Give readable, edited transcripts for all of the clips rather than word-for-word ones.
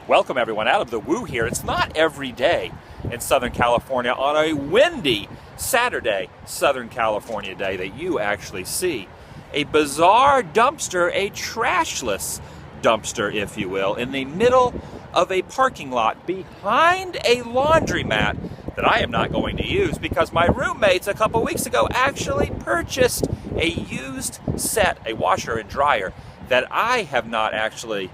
Welcome everyone, out of the Woo here. It's not every day in Southern California on a windy Saturday, Southern California day that you actually see a bizarre dumpster, a trashless dumpster, if you will, in the middle of a parking lot behind a laundromat that I am not going to use because my roommates a couple weeks ago actually purchased a used set, a washer and dryer, that I have not actually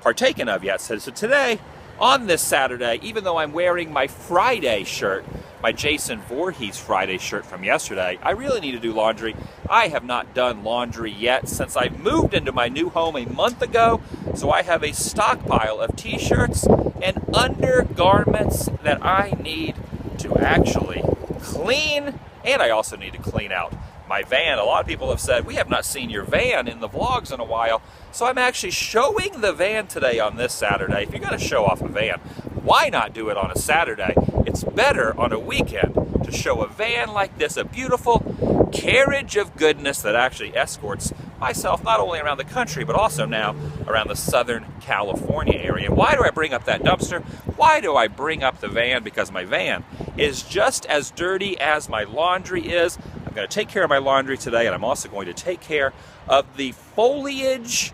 partaken of yet. So today, on this Saturday, even though I'm wearing my Friday shirt, my Jason Voorhees Friday shirt from yesterday, I really need to do laundry. I have not done laundry yet since I moved into my new home a month ago, so I have a stockpile of t-shirts and undergarments that I need to actually clean, and I also need to clean out my van. A lot of people have said, we have not seen your van in the vlogs in a while, so I'm actually showing the van today on this Saturday. If you're going to show off a van, why not do it on a Saturday? It's better on a weekend to show a van like this, a beautiful carriage of goodness that actually escorts myself not only around the country, but also now around the Southern California area. Why do I bring up that dumpster? Why do I bring up the van? Because my van is just as dirty as my laundry is. I'm going to take care of my laundry today, and I'm also going to take care of the foliage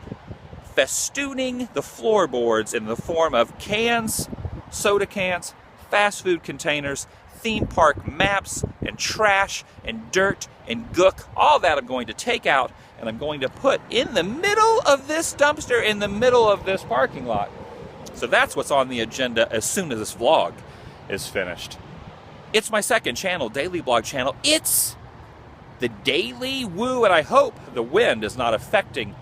festooning the floorboards in the form of cans, soda cans, fast food containers, theme park maps, and trash, and dirt, and gook. All that I'm going to take out, and I'm going to put in the middle of this dumpster, in the middle of this parking lot. So that's what's on the agenda as soon as this vlog is finished. It's my second channel, daily blog channel. It's the Daily Woo, and I hope the wind is not affecting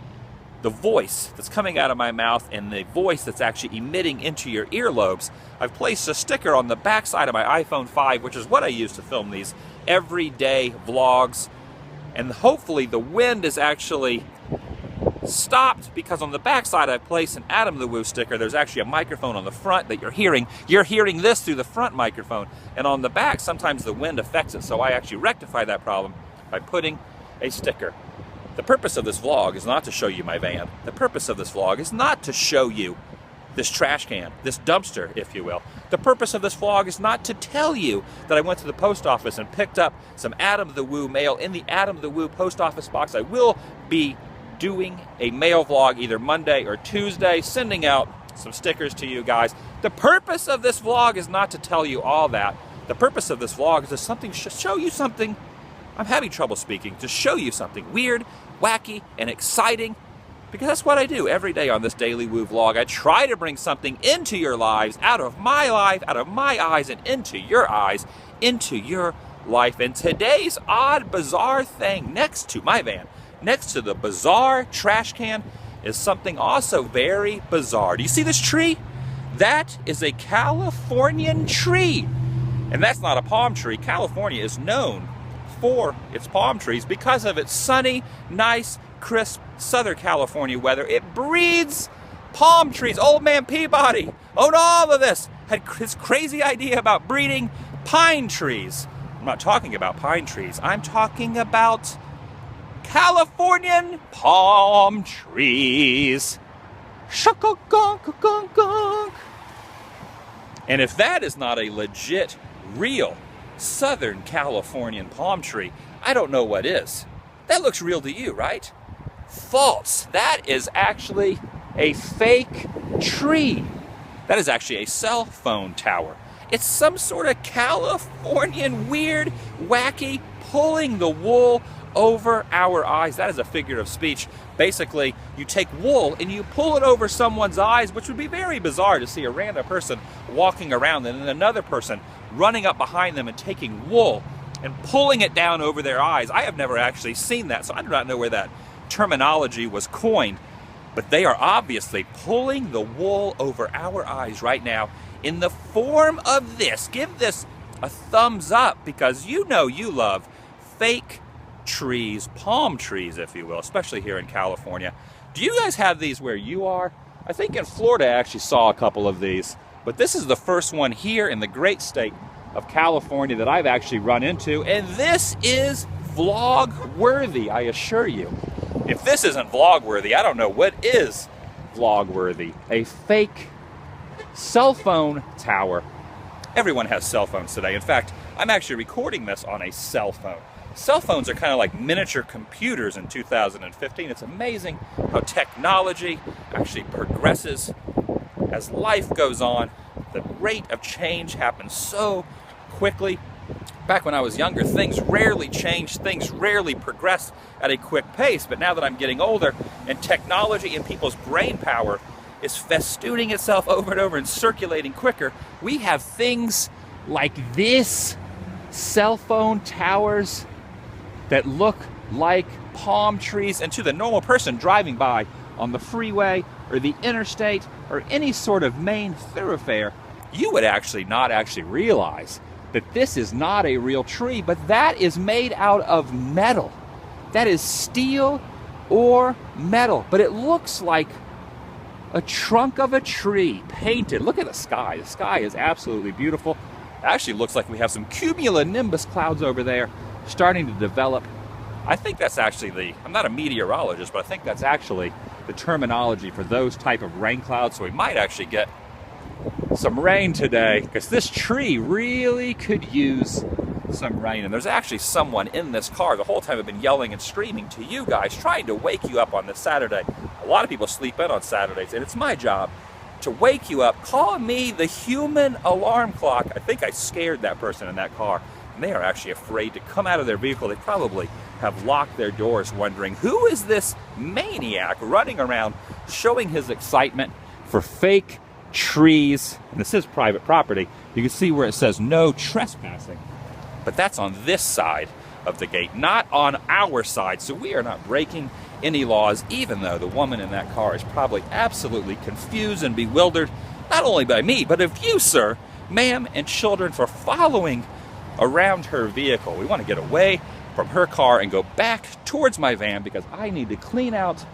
the voice that's coming out of my mouth and the voice that's actually emitting into your earlobes. I've placed a sticker on the backside of my iPhone 5, which is what I use to film these everyday vlogs, and hopefully the wind is actually stopped because on the backside I've placed an Adam the Woo sticker. There's actually a microphone on the front that you're hearing. You're hearing this through the front microphone, and on the back sometimes the wind affects it, so I actually rectify that problem by putting a sticker. The purpose of this vlog is not to show you my van. The purpose of this vlog is not to show you this trash can, this dumpster, if you will. The purpose of this vlog is not to tell you that I went to the post office and picked up some Adam the Woo mail in the Adam the Woo post office box. I will be doing a mail vlog either Monday or Tuesday, sending out some stickers to you guys. The purpose of this vlog is not to tell you all that. The purpose of this vlog is to show you something. I'm having trouble speaking. To show you something weird, wacky, and exciting, because that's what I do every day on this Daily Woo vlog. I try to bring something into your lives, out of my life, out of my eyes, and into your eyes, into your life. And today's odd, bizarre thing next to my van, next to the bizarre trash can, is something also very bizarre. Do you see this tree? That is a Californian tree. And that's not a palm tree. California is known for its palm trees because of its sunny, nice, crisp Southern California weather. It breeds palm trees. Old man Peabody owned all of this, had his crazy idea about breeding pine trees. I'm not talking about pine trees. I'm talking about Californian palm trees. Shaka-gonk-gonk-gonk. And if that is not a legit, real Southern Californian palm tree, I don't know what is. That looks real to you, right? False. That is actually a fake tree. That is actually a cell phone tower. It's some sort of Californian weird, wacky, pulling the wool over our eyes. That is a figure of speech. Basically, you take wool and you pull it over someone's eyes, which would be very bizarre to see a random person walking around and then another person running up behind them and taking wool and pulling it down over their eyes. I have never actually seen that, so I do not know where that terminology was coined, but they are obviously pulling the wool over our eyes right now in the form of this. Give this a thumbs up because you know you love fake trees, palm trees, if you will, especially here in California. Do you guys have these where you are? I think in Florida I actually saw a couple of these, but this is the first one here in the great state of California that I've actually run into, and this is vlog worthy, I assure you. If this isn't vlog worthy, I don't know what is vlog worthy. A fake cell phone tower. Everyone has cell phones today. In fact, I'm actually recording this on a cell phone. Cell phones are kind of like miniature computers in 2015. It's amazing how technology actually progresses as life goes on. The rate of change happens so quickly. Back when I was younger, things rarely changed, things rarely progressed at a quick pace. But now that I'm getting older and technology and people's brain power is festooning itself over and over and circulating quicker, we have things like this, cell phone towers that look like palm trees, and to the normal person driving by on the freeway or the interstate or any sort of main thoroughfare, you would not realize that this is not a real tree, but that is made out of metal. That is steel or metal, but it looks like a trunk of a tree painted. Look at the sky. The sky is absolutely beautiful. It actually looks like we have some cumulonimbus clouds over there starting to develop. I think that's actually I'm not a meteorologist, but I think that's actually the terminology for those type of rain clouds. So we might actually get some rain today, because this tree really could use some rain. And there's actually someone in this car the whole time I've been yelling and screaming to you guys, trying to wake you up on this Saturday. A lot of people sleep in on Saturdays, and it's my job to wake you up. Call me the human alarm clock. I think I scared that person in that car, and they are actually afraid to come out of their vehicle. They probably have locked their doors, wondering, who is this maniac running around showing his excitement for fake trees? And this is private property. You can see where it says no trespassing, but that's on this side of the gate, not on our side. So we are not breaking any laws, even though the woman in that car is probably absolutely confused and bewildered, not only by me, but of you, sir, ma'am, and children, for following around her vehicle. We want to get away from her car and go back towards my van, because I need to clean out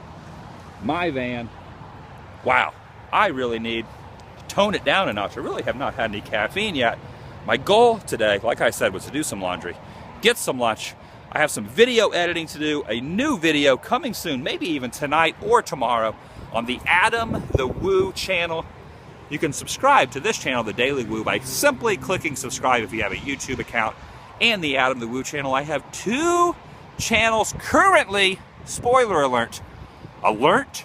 my van. Wow, I really need to tone it down a notch. I really have not had any caffeine yet. My goal today, like I said, was to do some laundry, get some lunch. I have some video editing to do, a new video coming soon, maybe even tonight or tomorrow, on the TheDailyWoo channel. You can subscribe to this channel, TheDailyWoo, by simply clicking subscribe if you have a YouTube account, and the TheDailyWoo channel. I have 2 channels currently. Spoiler alert. Alert?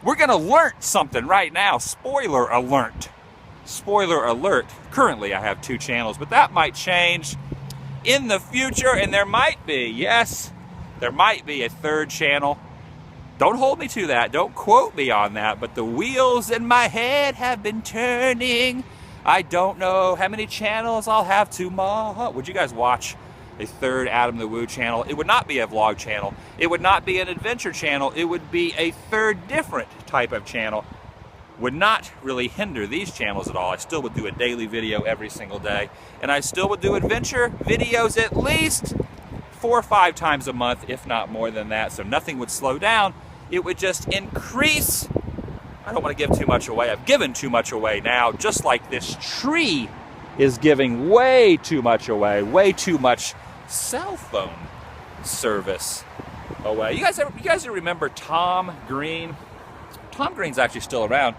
We're going to learn something right now. Spoiler alert. Spoiler alert. Currently I have 2 channels, but that might change in the future, and there might be, yes, there might be a 3rd channel. Don't hold me to that. Don't quote me on that, but the wheels in my head have been turning. I don't know how many channels I'll have tomorrow. Would you guys watch a 3rd TheDailyWoo channel? It would not be a vlog channel. It would not be an adventure channel. It would be a 3rd different type of channel. Would not really hinder these channels at all. I still would do a daily video every single day, and I still would do adventure videos at least 4 or 5 times a month, if not more than that. So nothing would slow down. It would just increase. I don't want to give too much away. I've given too much away now, just like this tree is giving way too much away, way too much cell phone service away. You guys remember Tom Green? Tom Green's actually still around.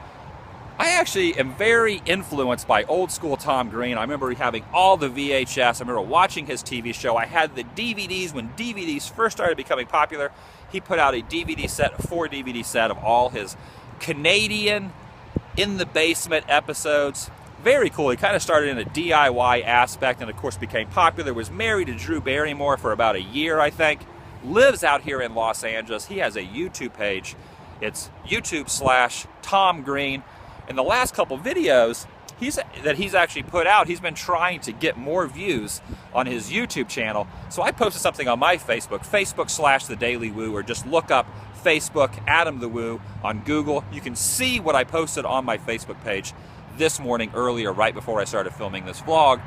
I actually am very influenced by old school Tom Green. I remember having all the VHS. I remember watching his TV show. I had the DVDs when DVDs first started becoming popular. He put out a DVD set, a 4 DVD set of all his Canadian in the basement episodes. Very cool. He kind of started in a DIY aspect and of course became popular. Was married to Drew Barrymore for about a year, I think. Lives out here in Los Angeles. He has a YouTube page. It's YouTube/Tom Green. In the last couple videos that he's actually put out, he's been trying to get more views on his YouTube channel. So I posted something on my Facebook, Facebook/TheDailyWoo, or just look up Facebook, TheDailyWoo on Google. You can see what I posted on my Facebook page this morning earlier, right before I started filming this vlog.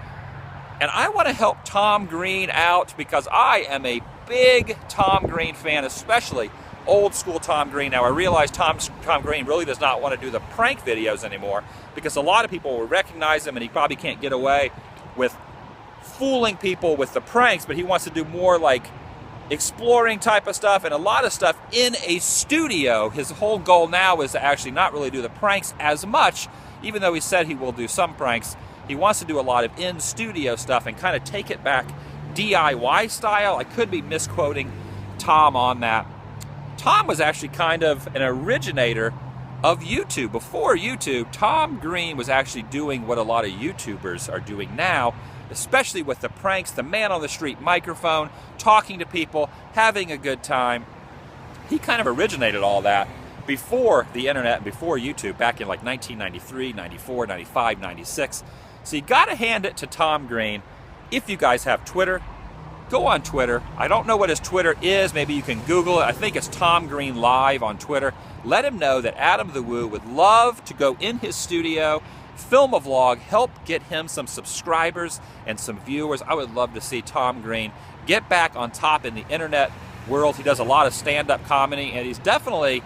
And I want to help Tom Green out because I am a big Tom Green fan, especially old school Tom Green. Now I realize Tom Green really does not want to do the prank videos anymore because a lot of people will recognize him and he probably can't get away with fooling people with the pranks, but he wants to do more like exploring type of stuff and a lot of stuff in a studio. His whole goal now is to actually not really do the pranks as much even though he said he will do some pranks, he wants to do a lot of in-studio stuff and kind of take it back DIY style. I could be misquoting Tom on that. Tom was actually kind of an originator of YouTube. Before YouTube, Tom Green was actually doing what a lot of YouTubers are doing now, especially with the pranks, the man on the street microphone, talking to people, having a good time. He kind of originated all that before the internet and before YouTube, back in like 1993, 94, 95, 96. So you got to hand it to Tom Green. If you guys have Twitter, go on Twitter. I don't know what his Twitter is. Maybe you can Google it. I think it's Tom Green Live on Twitter. Let him know that Adam the Woo would love to go in his studio, film a vlog, help get him some subscribers and some viewers. I would love to see Tom Green get back on top in the internet world. He does a lot of stand-up comedy, and he's definitely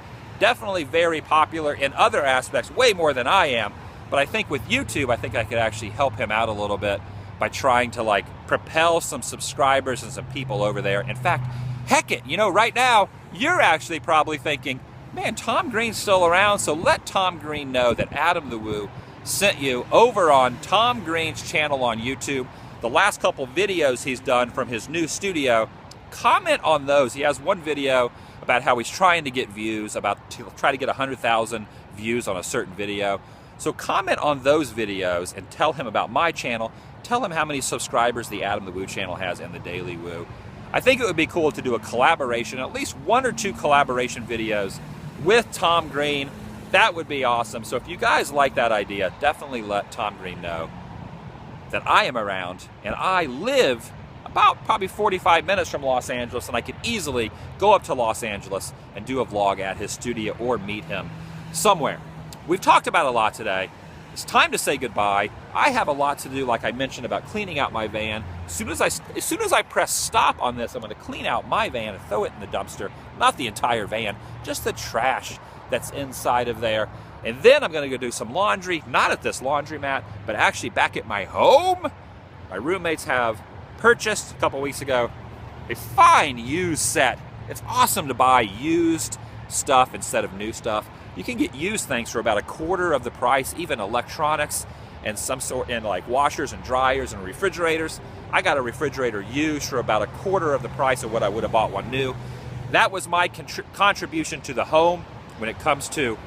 very popular in other aspects, way more than I am. But I think with YouTube, I think I could actually help him out a little bit by trying to like propel some subscribers and some people over there. In fact, heck it, you know, right now, you're actually probably thinking, man, Tom Green's still around, so let Tom Green know that Adam the Woo sent you over on Tom Green's channel on YouTube. The last couple videos he's done from his new studio, comment on those. He has one video about how he's trying to get views, about to try to get 100,000 views on a certain video. So comment on those videos and tell him about my channel. Tell him how many subscribers the Adam the Woo channel has and the Daily Woo. I think it would be cool to do a collaboration, at least 1 or 2 collaboration videos with Tom Green. That would be awesome. So if you guys like that idea, definitely let Tom Green know that I am around, and I live about probably 45 minutes from Los Angeles, and I could easily go up to Los Angeles and do a vlog at his studio or meet him somewhere. We've talked about a lot today. It's time to say goodbye. I have a lot to do, like I mentioned, about cleaning out my van. As soon as I press stop on this, I'm going to clean out my van and throw it in the dumpster. Not the entire van, just the trash that's inside of there. And then I'm going to go do some laundry, not at this laundromat, but actually back at my home. My roommates have purchased a couple weeks ago a fine used set. It's awesome to buy used stuff instead of new stuff. You can get used things for about 1/4 of the price, even electronics and some sort, and like washers and dryers and refrigerators. I got a refrigerator used for about 1/4 of the price of what I would have bought one new. That was my contribution to the home when it comes to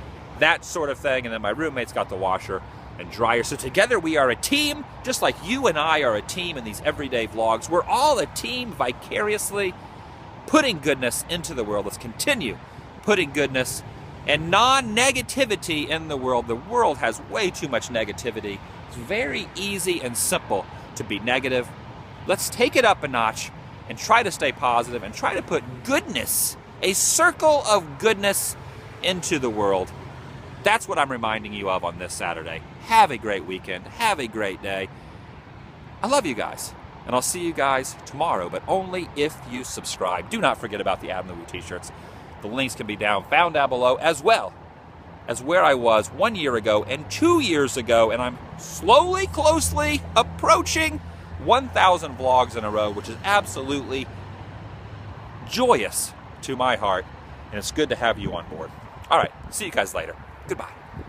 that sort of thing. And then my roommates got the washer and dryer. So together we are a team, just like you and I are a team in these everyday vlogs. We're all a team vicariously putting goodness into the world. Let's continue putting goodness and non-negativity in the world. The world has way too much negativity. It's very easy and simple to be negative. Let's take it up a notch and try to stay positive and try to put goodness, a circle of goodness into the world. That's what I'm reminding you of on this Saturday. Have a great weekend. Have a great day. I love you guys. And I'll see you guys tomorrow, but only if you subscribe. Do not forget about the Adam the Woo t-shirts. The links can be found down below, as well as where I was 1 year ago and 2 years ago. And I'm closely approaching 1,000 vlogs in a row, which is absolutely joyous to my heart. And it's good to have you on board. All right, see you guys later. Goodbye.